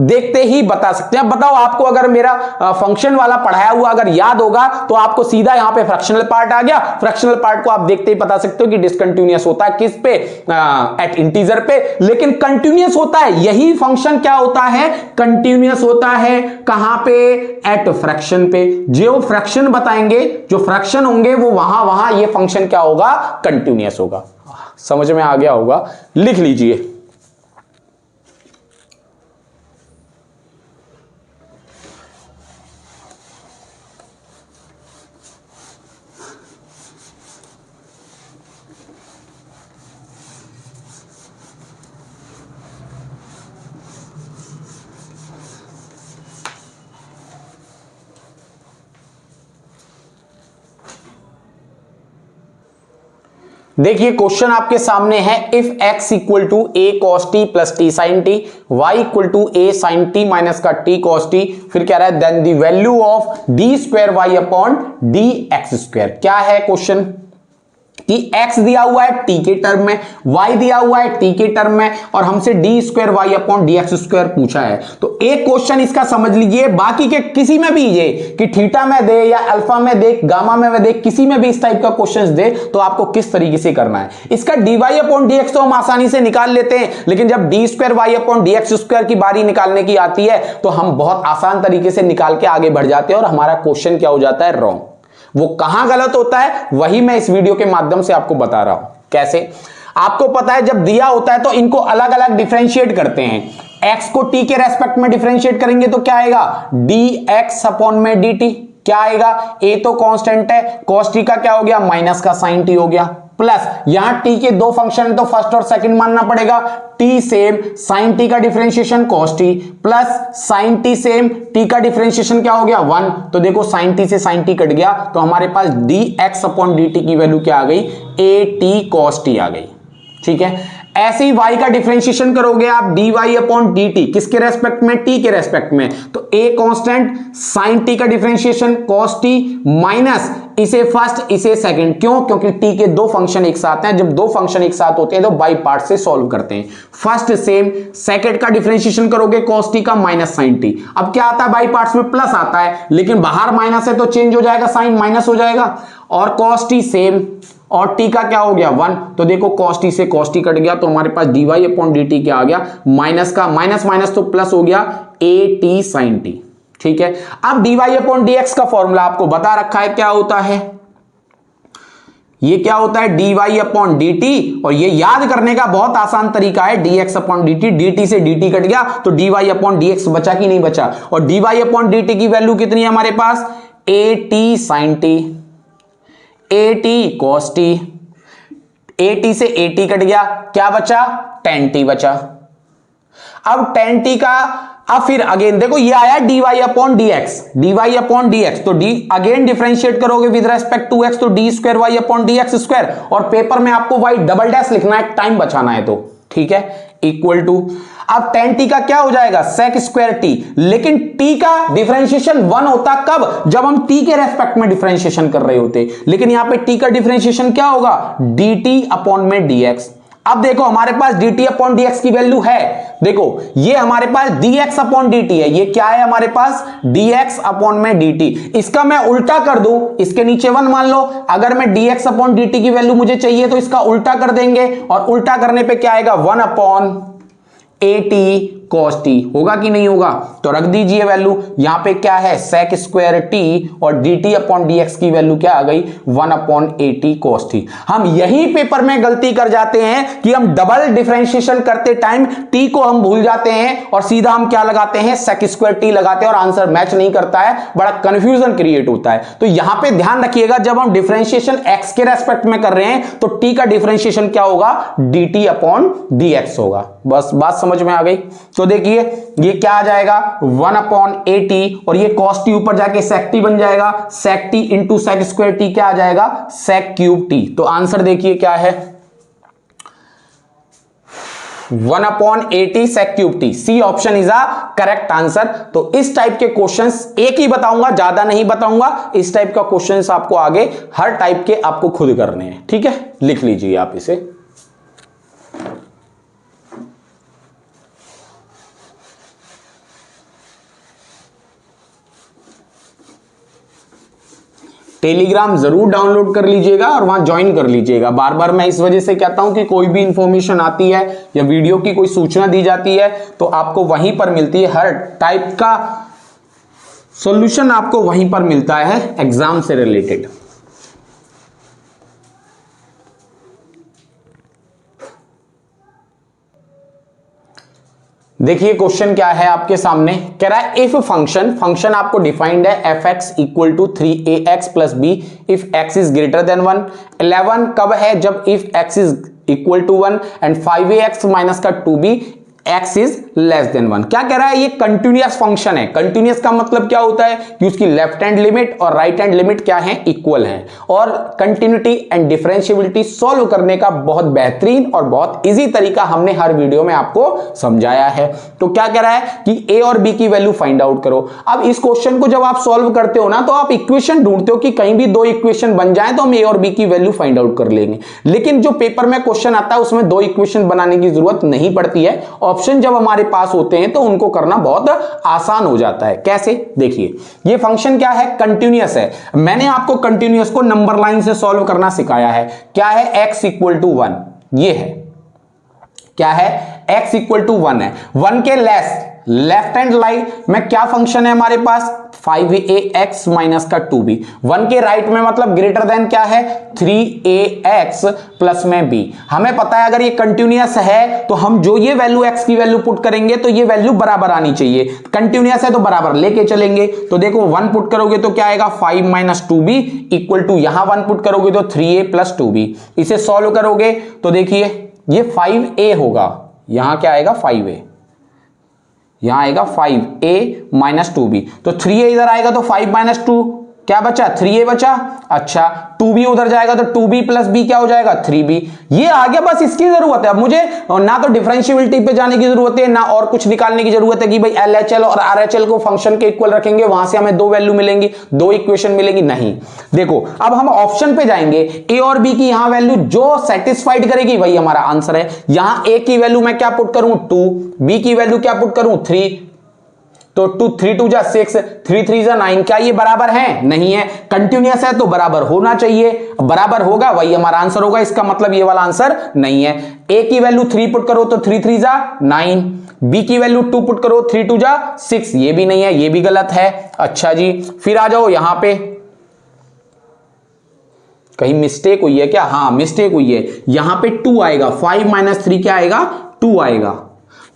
देखते ही बता सकते हैं। बताओ, आपको अगर मेरा फंक्शन वाला पढ़ाया हुआ अगर याद होगा तो आपको सीधा यहां पे फ्रैक्शनल पार्ट आ गया। फ्रैक्शनल पार्ट को आप देखते ही बता सकते हो कि डिसकंटिन्यूअस होता है किस पे, एट इंटीजर पे, लेकिन कंटिन्यूअस होता है। यही फंक्शन क्या होता है, कंटिन्यूअस होता है। कहां पे? एट फ्रैक्शन पे। जो फ्रैक्शन बताएंगे, जो फ्रैक्शन होंगे वो वहां ये फंक्शन क्या होगा, कंटिन्यूअस होगा। समझ में आ गया होगा, लिख लीजिए। देखिए क्वेश्चन आपके सामने है, if x equal to a cos t plus t sin t, y equal to a sin t minus का t cos t, फिर कह रहा है then the value of d square y upon d x square. क्या है क्वेश्चन कि x दिया हुआ है t के टर्म में, y दिया हुआ है t के टर्म में, और हमसे D square y upon d x square पूछा है। तो एक क्वेश्चन इसका समझ लीजिए, बाकी के किसी में भी ये कि थीटा में दे या अल्फा में दे, गामा में दे, किसी में भी इस टाइप का क्वेश्चन दे तो आपको किस तरीके से करना है। इसका dy अपॉन डी एक्स तो हम आसानी से निकाल लेते हैं, लेकिन जब D square y upon d x square की बारी निकालने की आती है तो हम बहुत आसान तरीके से निकाल के आगे बढ़ जाते हैं और हमारा क्वेश्चन क्या हो जाता है, रॉन्ग। वो कहां गलत होता है वही मैं इस वीडियो के माध्यम से आपको बता रहा हूं। कैसे? आपको पता है जब दिया होता है तो इनको अलग अलग डिफरेंशिएट करते हैं। x को t के रेस्पेक्ट में डिफरेंशिएट करेंगे तो क्या आएगा, dx अपॉन में dt। क्या आएगा, a तो कांस्टेंट है, cos t का क्या हो गया, माइनस का sin t हो गया, प्लस यहां t के दो फंक्शन है तो फर्स्ट और सेकंड मानना पड़ेगा। t सेम, sin t का differentiation cos t, plus sin t same, t का डिफरेंशिएशन क्या हो गया 1। तो देखो sin t से sin t कट गया तो हमारे पास dx अपॉन dt की वैल्यू क्या आ गई, at cos t आ गई। ठीक है। ऐसे ही y का डिफरेंशिएशन करोगे आप dy अपॉन dt, किसके रेस्पेक्ट में, t के रेस्पेक्ट में, तो a कांस्टेंट, sin t का डिफरेंशिएशन cos t माइनस इसे फर्स्ट इसे सेकंड, क्यों, क्योंकि t के दो फंक्शन एक साथ हैं, जब दो फंक्शन एक साथ होते हैं तो बाई पार्ट से सॉल्व करते हैं। फर्स्ट सेम, सेकंड का डिफरेंशिएशन करोगे cos t का माइनस sin t। अब क्या आता है, बाई पार्ट्स में प्लस आता है, लेकिन बाहर माइनस है तो चेंज हो जाएगा, साइन माइनस हो जाएगा, और cos t सेम, और t का क्या हो गया 1, तो देखो cos t से cos t कट गया, तो हमारे पास dy अपॉन dt क्या आ गया, माइनस का माइनस माइनस तो प्लस हो गया at sin t। ठीक है। अब dy अपॉन dx का फॉर्मूला आपको बता रखा है क्या होता है, ये क्या होता है dy अपॉन dt, और ये याद करने का बहुत आसान तरीका है, dx अपॉन dt, dt से dt कट गया तो dy अपॉन dx बचा कि नहीं बचा, और dy अपॉन dt की वैल्यू कितनी है हमारे पास, at sin t, at cos t, at से at कट गया, क्या बचा, tan t बचा। अब tan t का, अब फिर अगेन देखो ये आया dy upon dx, dy upon dx, तो d अगेन डिफरेंशिएट करोगे विद रेस्पेक्ट टू x, तो d square y upon dx square, और पेपर में आपको y डबल डैश लिखना है, टाइम बचाना है तो, ठीक है, इक्वल टू, अब tan t का क्या हो जाएगा, sec स्क्वायर t, लेकिन t का डिफरेंशिएशन 1 होता कब, जब हम t के रेस्पेक्ट में डिफरेंशिएशन कर रहे होते, लेकिन यहां पे t का डिफरेंशिएशन क्या होगा, dt अपॉन में dx। अब देखो हमारे पास dt अपॉन dx की वैल्यू है, देखो ये हमारे पास dx अपॉन dt है, ये क्या है हमारे पास dx अपॉन में dt, इसका मैं उल्टा कर दूं, इसके नीचे 1 मान लो, अगर मैं dx अपॉन dt की वैल्यू मुझे चाहिए तो इसका उल्टा कर देंगे, और उल्टा करने पे क्या आएगा 1 अपॉन at cos t, होगा कि नहीं होगा, तो रख दीजिए वैल्यू, यहां पे क्या है sec स्क्वायर t, और dt अपॉन dx की वैल्यू क्या आ गई 1 अपॉन at cos t। हम यही पेपर में गलती कर जाते हैं कि हम डबल डिफरेंशिएशन करते टाइम t को हम भूल जाते हैं, और सीधा हम क्या लगाते हैं sec स्क्वायर t लगाते हैं, और आंसर मैच नहीं करता है, बड़ा कंफ्यूजन क्रिएट होता है। तो यहां पे ध्यान रखिएगा, जब हम डिफरेंशिएशन x के रेस्पेक्ट में कर रहे हैं तो t का डिफरेंशिएशन क्या होगा, dt अपॉन dx होगा। बस बात समझ में आ गई। तो देखिए ये क्या आ जाएगा 1 अपॉन at, और ये cos t ऊपर जाके sec t बन जाएगा, sec t into sec square t क्या आ जाएगा, sec क्यूब t। तो आंसर देखिए क्या है 1 अपॉन at sec cube t, C option is a correct answer. तो इस टाइप के क्वेश्चंस एक ही बताऊंगा, ज्यादा नहीं बताऊंगा, इस टाइप का क्वेश्चंस आपको आगे हर टाइप के आपको खुद करने हैं, ठीक है, लिख लीजिए आप इसे। टेलीग्राम जरूर डाउनलोड कर लीजिएगा और वहां ज्वाइन कर लीजिएगा। बार बार मैं इस वजह से कहता हूं कि कोई भी इंफॉर्मेशन आती है या वीडियो की कोई सूचना दी जाती है तो आपको वहीं पर मिलती है, हर टाइप का सॉल्यूशन आपको वहीं पर मिलता है एग्जाम से रिलेटेड। देखिए क्वेश्चन क्या है आपके सामने, कह रहा है इफ फंक्शन आपको डिफाइंड है f x equal to 3ax plus b if x is greater than 1। 11 कब है, जब if x is equal to 1 and 5ax minus का 2b x is less than 1। क्या कह रहा है, ये कंटिन्यूअस फंक्शन है। कंटिन्यूअस का मतलब क्या होता है कि उसकी लेफ्ट हैंड लिमिट और राइट हैंड लिमिट क्या है, इक्वल है। और कंटिन्यूटी एंड डिफरेंशिएबिलिटी सॉल्व करने का बहुत बेहतरीन और बहुत इजी तरीका हमने हर वीडियो में आपको समझाया है। तो क्या कह रहा है कि a और b की वैल्यू फाइंड आउट करो। अब इस क्वेश्चन को जब आप सॉल्व करते हो ना तो आप इक्वेशन ढूंढते हो कि कहीं भी दो इक्वेशन बन जाए तो हम a और b की वैल्यू फाइंड आउट कर लेंगे, लेकिन जो पेपर में क्वेश्चन आता है उसमें दो इक्वेशन बनाने की जरूरत नहीं पड़ती है। ऑप्शन जब हमारे पास होते हैं तो उनको करना बहुत आसान हो जाता है। कैसे, देखिए ये फंक्शन क्या है, कंटिन्यूअस है। मैंने आपको कंटिन्यूअस को नंबर लाइन से सॉल्व करना सिखाया है। क्या है, x इक्वल टू 1, ये है, क्या है, x इक्वल टू 1 है। 1 के लेफ्ट हैंड लाइन में क्या फंक्शन है हमारे पास, 5ax माइनस का 2b। 1 के राइट में मतलब ग्रेटर देन क्या है, 3ax प्लस में b। हमें पता है अगर ये कंटिन्यूअस है तो हम जो ये वैल्यू x की वैल्यू पुट करेंगे तो ये वैल्यू बराबर आनी चाहिए। कंटिन्यूअस है तो बराबर लेके चलेंगे। तो देखो 1 पुट करोगे तो क्या आएगा 5 माइनस 2b इक्वल टू, यहां 1 पुट करोगे तो 3a प्लस 2b। इसे सॉल्व करोगे तो देखिए ये 5a होगा, यहां क्या आएगा 5a, यहां आएगा 5a माइनस 2b। तो 3a इधर आएगा तो 5 माइनस 2 क्या बचा 3a बचा। अच्छा 2b उधर जाएगा तो 2b प्लस b क्या हो जाएगा 3b। ये आ गया, बस इसकी जरूरत है। अब मुझे ना तो डिफरेंशिएबिलिटी पे जाने की जरूरत है ना और कुछ निकालने की जरूरत है कि भाई LHL और RHL को फंक्शन के इक्वल रखेंगे, वहां से हमें दो वैल्यू मिलेंगी, दो इक्वेशन मिलेंगी। नहीं, देखो अब हम ऑप्शन पे जाएंगे, a और b की यहां वैल्यू जो सेटिस्फाइड करेगी वही हमारा आंसर है। यहां a की वैल्यू मैं क्या पुट करूं 2, b की वैल्यू क्या पुट करूं 3, तो 2 3 2 जा 6, 3 3 जा 9। क्या ये बराबर है? नहीं है। कंटिन्यूअस है तो बराबर होना चाहिए, बराबर होगा वही हमारा आंसर होगा। इसका मतलब ये वाला आंसर नहीं है। a की वैल्यू 3 पुट करो तो 3 3 जा 9, b की वैल्यू 2 पुट करो 3 2 जा 6, ये भी नहीं है, ये भी गलत है। अच्छा जी, फिर आ जाओ यहां पे, कहीं मिस्टेक हुई है क्या? हाँ मिस्टेक हुई है, यहां पे 2 आएगा, 5 - 3 क्या आएगा 2 आएगा।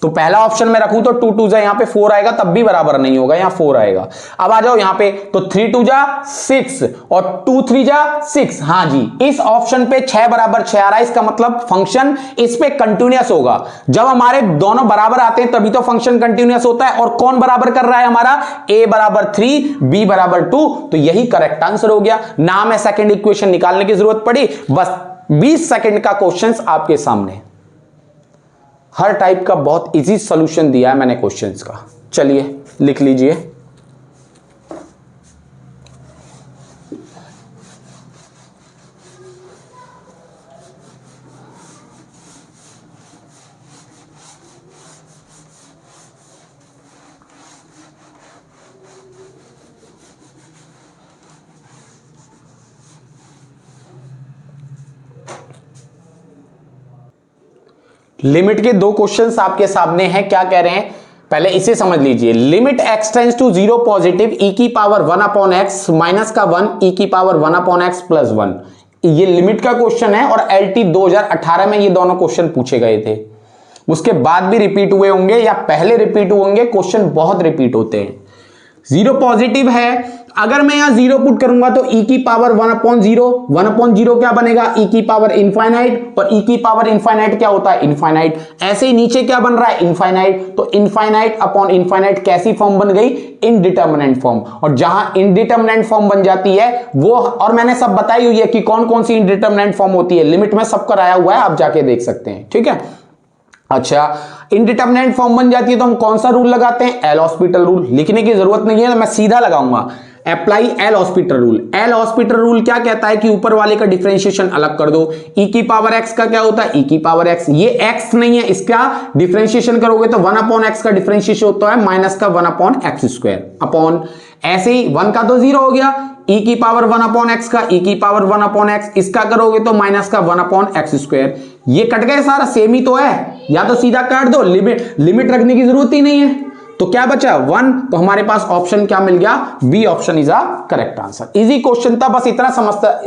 तो पहला ऑप्शन में रखूं तो 2 2 जा यहां पे 4 आएगा, तब भी बराबर नहीं होगा, यहां 4 आएगा। अब आ जाओ यहां पे, तो 3 2 जा 6 और 2 3 जा 6। हां जी, इस ऑप्शन पे 6 बराबर 6 आ रहा है, इसका मतलब फंक्शन इस पे कंटिन्यूअस होगा। जब हमारे दोनों बराबर आते हैं तभी तो फंक्शन कंटिन्यूअस होता है। और कौन बराबर कर रहा है हमारा? a बराबर 3, b बराबर 2, तो यही करेक्ट आंसर हो गया। ना हमें सेकेंड इक्वेशन निकालने की जरूरत पड़ी, बस 20 सेकेंड का क्वेश्चन आपके सामने। हर टाइप का बहुत इजी सॉल्यूशन दिया है मैंने क्वेश्चंस का। चलिए लिख लीजिए। लिमिट के दो क्वेश्चंस आपके सामने हैं। क्या कह रहे हैं पहले इसे समझ लीजिए। Limit x tends to 0 positive e की पावर 1 अपॉन x माइनस का 1 e की पावर 1 अपॉन x प्लस 1, ये लिमिट का क्वेश्चन है। और LT 2018 में ये दोनों क्वेश्चन पूछे गए थे, उसके बाद भी रिपीट हुए होंगे या पहले रिपीट हुए होंगे। क्वेश्चन बहुत रिपीट होते हैं। 0 पॉजिटिव है, अगर मैं यहां 0 पुट करूंगा तो e की पावर 1 अपॉन 0, 1 अपॉन 0 क्या बनेगा e की पावर इनफाइनाइट, और e की पावर इनफाइनाइट क्या होता है इनफाइनाइट। ऐसे ही नीचे क्या बन रहा है इनफाइनाइट, तो इनफाइनाइट अपॉन इनफाइनाइट कैसी फॉर्म बन गई इनडिटर्मिनेंट फॉर्म। और जहां इनडिटर्मिनेंट फॉर्म बन जाती है वो, और मैंने सब बताई हुई है कि कौन कौन सी इनडिटर्मिनेंट फॉर्म होती है, लिमिट में सब कराया हुआ है, आप जाके देख सकते हैं। ठीक है, अच्छा इनडिटर्मिनेंट फॉर्म बन जाती है तो हम कौन सा रूल लगाते हैं एल हॉस्पिटल रूल। लिखने की जरूरत नहीं है तो मैं सीधा लगाऊंगा, apply L hospital rule. L hospital rule क्या कहता है कि ऊपर वाले का डिफरेंशिएशन अलग कर दो। e की पावर x का क्या होता है e की पावर x, ये x नहीं है, इसका डिफरेंशिएशन करोगे तो 1 अपॉन x का डिफरेंशिएशन होता है माइनस का 1 अपॉन एक्स स्क्वायर अपॉन, ऐसे ही 1 का तो 0 हो गया, e की पावर 1 अपॉन x का e की पावर 1 अपॉन x, इसका करोगे तो माइनस का 1 अपॉन एक्स स्क्वायर। ये कट गए, सारा सेम ही तो है, या तो सीधा काट दो, लिमिट रखने की जरूरत ही नहीं है। तो क्या बचा 1, तो हमारे पास ऑप्शन क्या मिल गया B option is a correct answer. Easy question था, बस इतना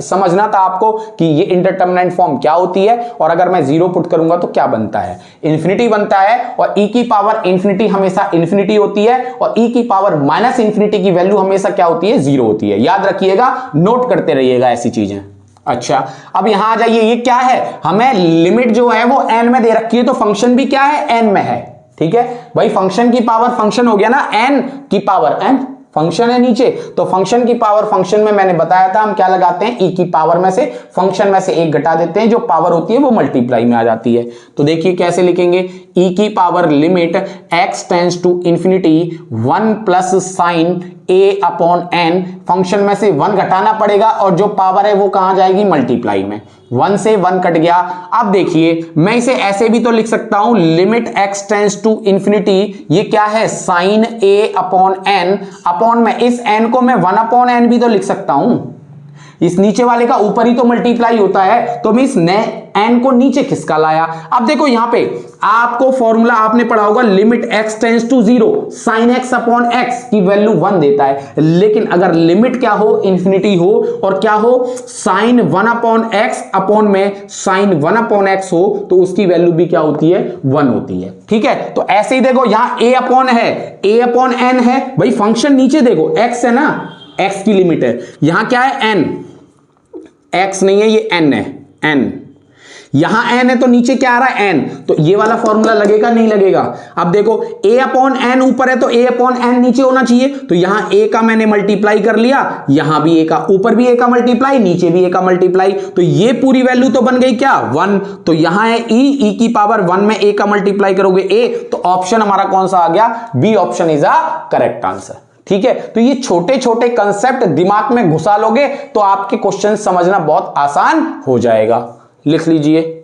समझना था आपको कि ये इंडिटरमिनेंट फॉर्म क्या होती है, और अगर मैं 0 पुट करूंगा तो क्या बनता है इंफिनिटी बनता है। और e की पावर इंफिनिटी हमेशा इंफिनिटी होती है, और e की पावर माइनस इंफिनिटी की वैल्यू हमेशा क्या होती है 0 होती है। याद रखिएगा, नोट करते रहिएगा ऐसी चीजें। अच्छा अब यहां आ जाइए, ये क्या है, हमें लिमिट जो है वो n में दे रखी है, तो फंक्शन भी क्या है n में है। ठीक है भाई, फंक्शन की पावर फंक्शन हो गया ना, n की पावर n फंक्शन है नीचे, तो फंक्शन की पावर फंक्शन में मैंने बताया था हम क्या लगाते हैं e की पावर में से फंक्शन में से 1 घटा देते हैं, जो पावर होती है वो मल्टीप्लाई में आ जाती है। तो देखिए कैसे लिखेंगे, e की power limit x tends to infinity 1 plus sine a upon n, function में से 1 घटाना पड़ेगा और जो पावर है वो कहां जाएगी मल्टीप्लाई में, 1 से 1 कट गया। अब देखिए मैं इसे ऐसे भी तो लिख सकता हूं, limit x tends to infinity, ये क्या है sine a upon n, upon में इस n को मैं 1 अपॉन n भी तो लिख सकता हूं, इस नीचे वाले का ऊपर ही तो मल्टीप्लाई होता है, तो मैं इस n को नीचे खिसका लाया। अब देखो यहां पे आपको फॉर्मूला आपने पढ़ा होगा, limit x tends to 0 sine x upon x की वैल्यू 1 देता है, लेकिन अगर लिमिट क्या हो इंफिनिटी हो और क्या हो साइन 1 अपॉन x अपॉन में साइन 1 अपॉन x हो, तो उसकी वैल्यू भी क्या होती है 1 होती है। ठीक है, तो ऐसे ही देखो यहां a अपॉन है, a अपॉन n है, भाई फंक्शन नीचे देखो x है ना, x की लिमिट है, यहां क्या है n, x नहीं है ये n है, n यहां n है तो नीचे क्या आ रहा है n, तो ये वाला फॉर्मूला लगेगा नहीं लगेगा। अब देखो a अपॉन n ऊपर है तो a अपॉन n नीचे होना चाहिए, तो यहां a का मैंने मल्टीप्लाई कर लिया, यहां भी a का, ऊपर भी a का मल्टीप्लाई, नीचे भी a का मल्टीप्लाई, तो ये पूरी वैल्यू तो बन गई क्या 1, तो यहां है e की पावर 1 में a का मल्टीप्लाई करोगे a, तो ऑप्शन हमारा कौन सा आ गया, B option is a correct answer. ठीक है, तो ये छोटे छोटे कंसेप्ट दिमाग में घुसा लोगे तो आपके क्वेश्चन समझना बहुत आसान हो जाएगा। लिख लीजिए।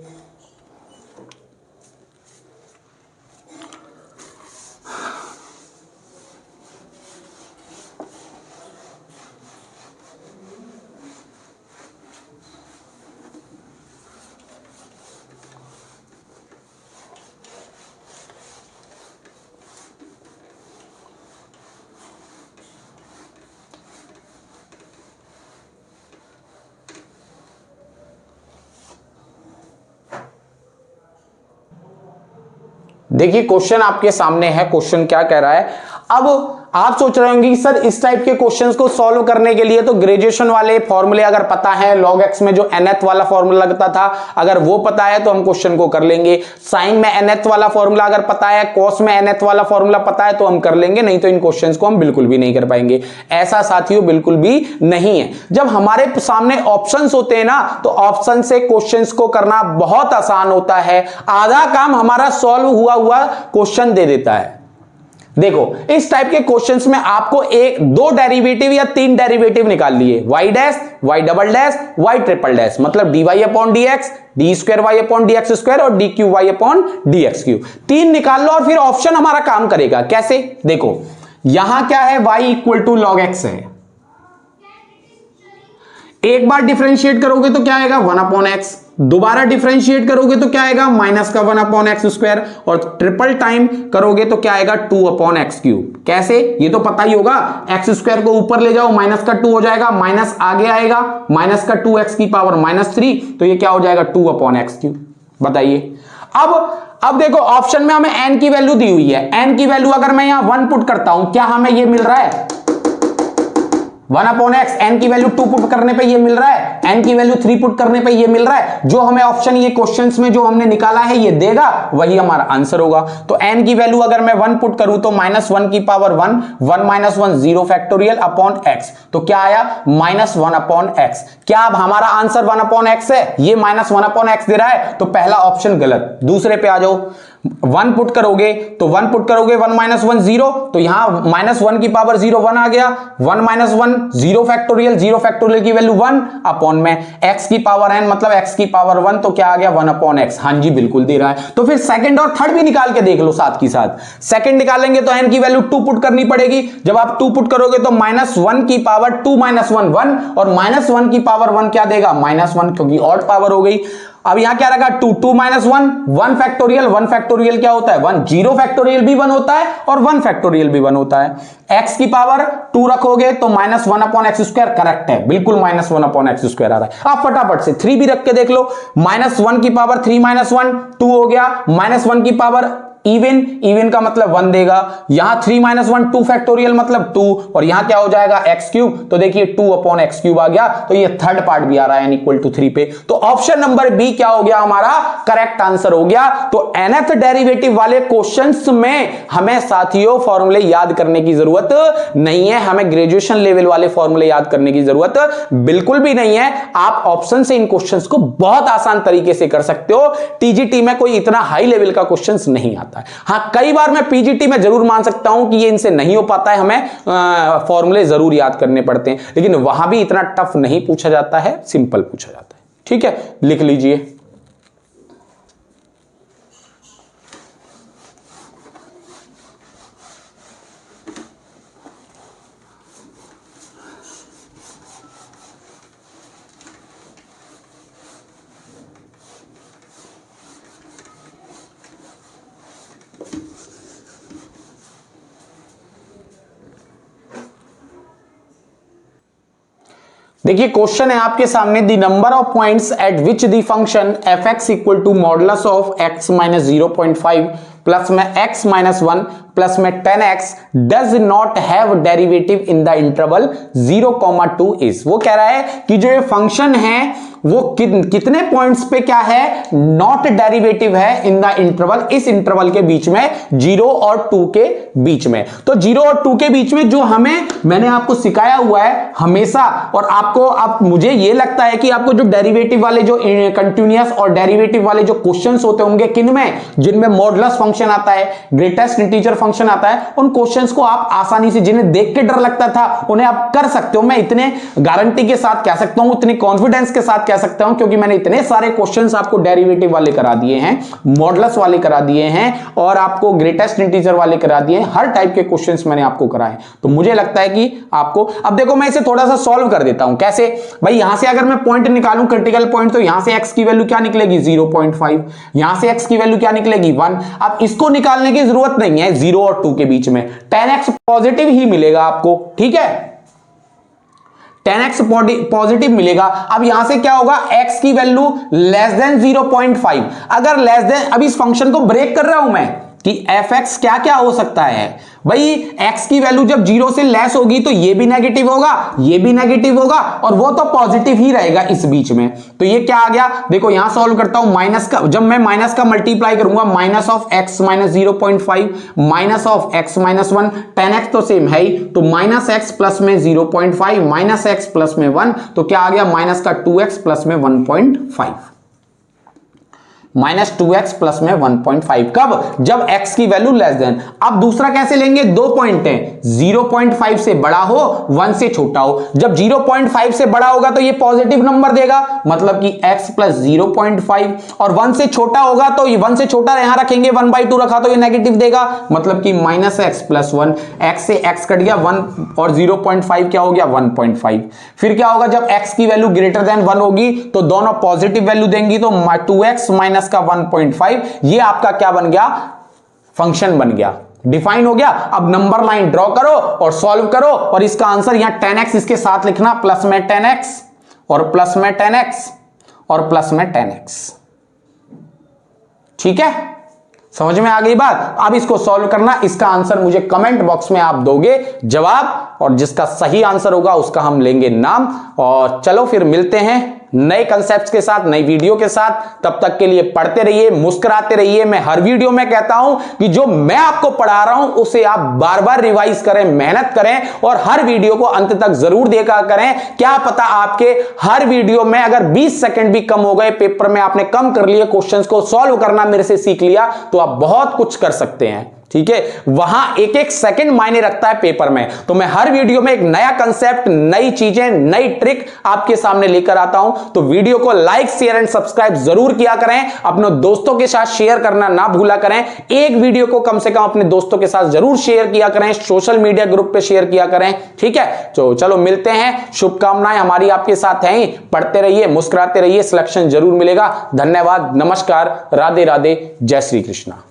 देखिए क्वेश्चन आपके सामने है, क्वेश्चन क्या कह रहा है। अब आप सोच रहे होंगे कि सर इस टाइप के क्वेश्चंस को सॉल्व करने के लिए तो ग्रेजुएशन वाले फॉर्मूले अगर पता है, log x में जो nth वाला फॉर्मूला लगता था अगर वो पता है तो हम क्वेश्चन को कर लेंगे, साइन में nth वाला फॉर्मूला अगर पता है, कॉस में nth वाला फॉर्मूला पता है तो हम कर लेंगे, नहीं तो इन क्वेश्चंस को हम बिल्कुल भी नहीं कर पाएंगे। ऐसा साथियों बिल्कुल भी नहीं है। जब हमारे सामने ऑप्शंस होते हैं ना तो ऑप्शन से क्वेश्चंस को करना बहुत आसान होता है, आधा काम हमारा सॉल्व हुआ क्वेश्चन दे देता है। देखो इस टाइप के क्वेश्चंस में आपको एक दो डेरिवेटिव या तीन डेरिवेटिव निकाल लिए, y dash, y double dash, y triple dash, मतलब dy upon dx, d square y upon dx square और d cube y upon dx cube, तीन निकाल लो और फिर ऑप्शन हमारा काम करेगा। कैसे, देखो यहां क्या है, y equal to log x है, एक बार डिफरेंशिएट करोगे तो क्या आएगा 1 अपॉन एक्स, दोबारा डिफरेंशिएट करोगे तो क्या आएगा माइनस का 1 अपॉन एक्स स्क्वायर, और ट्रिपल टाइम करोगे तो क्या आएगा 2 अपॉन एक्स क्यूब। कैसे, ये तो पता ही होगा, एक्स स्क्वायर को ऊपर ले जाओ माइनस का 2 हो जाएगा, माइनस आगे आएगा माइनस का 2x की पावर -3, तो ये क्या हो जाएगा 2 अपॉन एक्स क्यूब। बताइए अब देखो ऑप्शन में हमें n की वैल्यू दी हुई है, n की वैल्यू अगर मैं यहां 1 पुट करता हूं क्या हमें ये मिल रहा है 1 अपॉन एक्स, एन की वैल्यू 2 पुट करने पे ये मिल रहा है, एन की वैल्यू 3 पुट करने पे ये मिल रहा है। जो हमें ऑप्शन ये क्वेश्चंस में जो हमने निकाला है ये देगा, वही हमारा आंसर होगा। तो एन की वैल्यू अगर मैं 1 पुट करूं तो -1 की पावर 1, 1 - 1 0 फैक्टोरियल अपॉन एक्स, तो क्या आया -1 अपॉन एक्स। क्या अब हमारा आंसर 1 अपॉन एक्स है, ये -1 अपॉन एक्स दे रहा है, तो पहला ऑप्शन गलत। दूसरे पे आ जाओ, 1 पुट करोगे तो 1 पुट करोगे 1 - 1 0, तो यहां -1 की पावर 0 1 आ गया, 1 - 1 0 फैक्टोरियल, 0 फैक्टोरियल की वैल्यू 1 अपॉन में x की पावर n मतलब x की पावर 1, तो क्या आ गया 1 अपॉन x। हां जी बिल्कुल दे रहा है। तो फिर सेकंड और थर्ड भी निकाल के देख लो साथ की साथ। सेकंड निकालेंगे तो n की वैल्यू 2 पुट करनी पड़ेगी, जब आप 2 पुट करोगे तो -1 की पावर 2 - 1 1, और -1 की पावर 1 क्या देगा -1, क्योंकि ऑड पावर हो गई। अब यहां क्या रखा 2, 2 - 1 1 फैक्टोरियल, 1 फैक्टोरियल क्या होता है 1, 0 फैक्टोरियल भी 1 होता है और 1 फैक्टोरियल भी 1 होता है। x की पावर 2 रखोगे तो -1 अपॉन एक्स स्क्वायर, करेक्ट है बिल्कुल -1 अपॉन एक्स स्क्वायर आ रहा है। आप फटाफट से 3 भी रख के देख लो, -1 की पावर 3 - 1 2 हो गया, -1 की पावर इवन का मतलब 1 देगा, यहां 3 - 1 2 फैक्टोरियल मतलब 2, और यहां क्या हो जाएगा एक्स क्यूब, तो देखिए 2 अपॉन एक्स क्यूब आ गया। तो ये थर्ड पार्ट भी आ रहा है n इक्वल टू 3 पे, तो ऑप्शन नंबर बी क्या हो गया हमारा करेक्ट आंसर हो गया। तो nth डेरिवेटिव वाले क्वेश्चंस में हमें साथियों फॉर्मूले याद करने की जरूरत नहीं है, हमें ग्रेजुएशन लेवल वाले फॉर्मूले याद करने की जरूरत बिल्कुल भी नहीं है। आप ऑप्शन से इन क्वेश्चंस को बहुत आसान तरीके से कर सकते हो। टीजीटी में कोई इतना हाई लेवल का क्वेश्चंस नहीं आता है। हाँ कई बार मैं पीजीटी में जरूर मान सकता हूं कि ये इनसे नहीं हो पाता है, हमें फॉर्मूले जरूर याद करने पड़ते हैं, लेकिन वहां भी इतना टफ नहीं पूछा जाता है, सिंपल पूछा जाता है। ठीक है, लिख लीजिए। देखिए क्वेश्चन है आपके सामने, the number of points at which the function f x equal to modulus of x minus 0.5 plus में x माइनस 1 प्लस में 10x does not have derivative in the interval 0,2 is. वो कह रहा है कि जो ये फंक्शन है वो कितने पॉइंट्स पे क्या है, नॉट डेरिवेटिव है इन द इंटरवल, इस इंटरवल के बीच में 0 और 2 के बीच में। तो 0 और 2 के बीच में जो मैंने आपको सिखाया हुआ है हमेशा, और आपको मुझे ये लगता है कि आपको जो डेरिवेटिव वाले जो कंटिन्यूअस और डेरिवेटिव वाले जो क्वेश्चंस होते होंगे किनमें, जिनमें मॉडुलस फंक्शन आता है, ग्रेटेस्ट इंटीजर फंक्शन आता है, उन क्वेश्चंस को आप आसानी से, जिन्हें देख के डर लगता था उन्हें आप कर सकते हो। मैं इतने गारंटी के साथ कह सकता हूं, इतने कॉन्फिडेंस के साथ कह सकता हूं, क्योंकि मैंने इतने सारे क्वेश्चंस आपको डेरिवेटिव वाले करा दिए हैं, मॉडुलस वाले करा दिए हैं, और आपको ग्रेटेस्ट इंटीजर वाले करा दिए हैं। हर टाइप के क्वेश्चंस मैंने आपको कराए। तो मुझे लगता है कि आपको, अब देखो मैं इसे थोड़ा सा सॉल्व कर देता हूं। कैसे भाई, यहां से अगर मैं पॉइंट निकालूं क्रिटिकल पॉइंट, तो यहां से x की वैल्यू क्या निकलेगी 0.5, यहां से x की वैल्यू क्या निकलेगी 1। अब इसको निकालने की जरूरत नहीं है 0 और 2 के बीच में, 10x पॉजिटिव ही मिलेगा आपको, ठीक है, 10x पॉजिटिव मिलेगा। अब यहां से क्या होगा, x की वैल्यू लेस देन 0.5, अगर लेस देन, अब इस फंक्शन को ब्रेक कर रहा हूं मैं कि fx क्या क्या हो सकता है भाई, x की वैल्यू जब 0 से लेस होगी तो ये भी नेगेटिव होगा, ये भी नेगेटिव होगा, और वो तो पॉजिटिव ही रहेगा इस बीच में। तो ये क्या आ गया, देखो यहां सॉल्व करता हूं, माइनस का, जब मैं माइनस का मल्टीप्लाई करूंगा, minus of x minus 0.5 minus of x minus 1, 10x तो सेम है ही, तो माइनस x प्लस में 0.5 माइनस x प्लस में 1, तो क्या आ गया, माइनस का 2x प्लस में 1.5, माइनस 2x प्लस में 1.5, कब, जब x की वैल्यू लेस देन। अब दूसरा कैसे लेंगे, दो पॉइंट है, 0.5 से बड़ा हो 1 से छोटा हो। जब 0.5 से बड़ा होगा तो ये पॉजिटिव नंबर देगा, मतलब कि x प्लस 0.5, और 1 से छोटा होगा तो ये 1 से छोटा यहां रखेंगे, 1/2 रखा तो ये नेगेटिव देगा, मतलब कि माइनस x प्लस 1, x से x कट गया 1 और 0.5 क्या हो गया 1.5। फिर क्या होगा, जब x की वैल्यू ग्रेटर देन 1 होगी तो दोनों पॉजिटिव वैल्यू देंगी, तो 2x माइनस का 1.5, ये आपका क्या बन गया, फंक्शन बन गया, डिफाइन हो गया। अब नंबर लाइन ड्रॉ करो और सॉल्व करो, और इसका आंसर यहां 10x इसके साथ लिखना, प्लस में 10x और प्लस में 10x और प्लस में 10x, ठीक है, समझ में आ गई बात। अब इसको सॉल्व करना, इसका आंसर मुझे कमेंट बॉक्स में आप दोगे जवाब, और जिसका सही आंसर होगा उसका हम लेंगे नाम। और चलो फिर मिलते हैं नए कंसेप्ट्स के साथ, नई वीडियो के साथ। तब तक के लिए पढ़ते रहिए, मुस्कुराते रहिए। मैं हर वीडियो में कहता हूं कि जो मैं आपको पढ़ा रहा हूं उसे आप बार बार रिवाइज करें, मेहनत करें, और हर वीडियो को अंत तक जरूर देखा करें। क्या पता आपके हर वीडियो में अगर 20 सेकंड भी कम हो गए, पेपर में आपने कम कर लिए, क्वेश्चंस को सॉल्व करना मेरे से सीख लिया, तो आप बहुत कुछ कर सकते हैं, ठीक है। वहां एक एक सेकंड मायने रखता है पेपर में। तो मैं हर वीडियो में एक नया कंसेप्ट, नई चीजें, नई ट्रिक आपके सामने लेकर आता हूं। तो वीडियो को लाइक, शेयर एंड सब्सक्राइब जरूर किया करें, अपने दोस्तों के साथ शेयर करना ना भूला करें। एक वीडियो को कम से कम अपने दोस्तों के साथ जरूर शेयर किया करें, सोशल मीडिया ग्रुप पे शेयर किया करें, ठीक है। तो चलो मिलते हैं, शुभकामनाएं हमारी आपके साथ हैं। पढ़ते रहिए, मुस्कुराते रहिए, सिलेक्शन जरूर मिलेगा। धन्यवाद, नमस्कार, राधे राधे, जय श्री कृष्णा।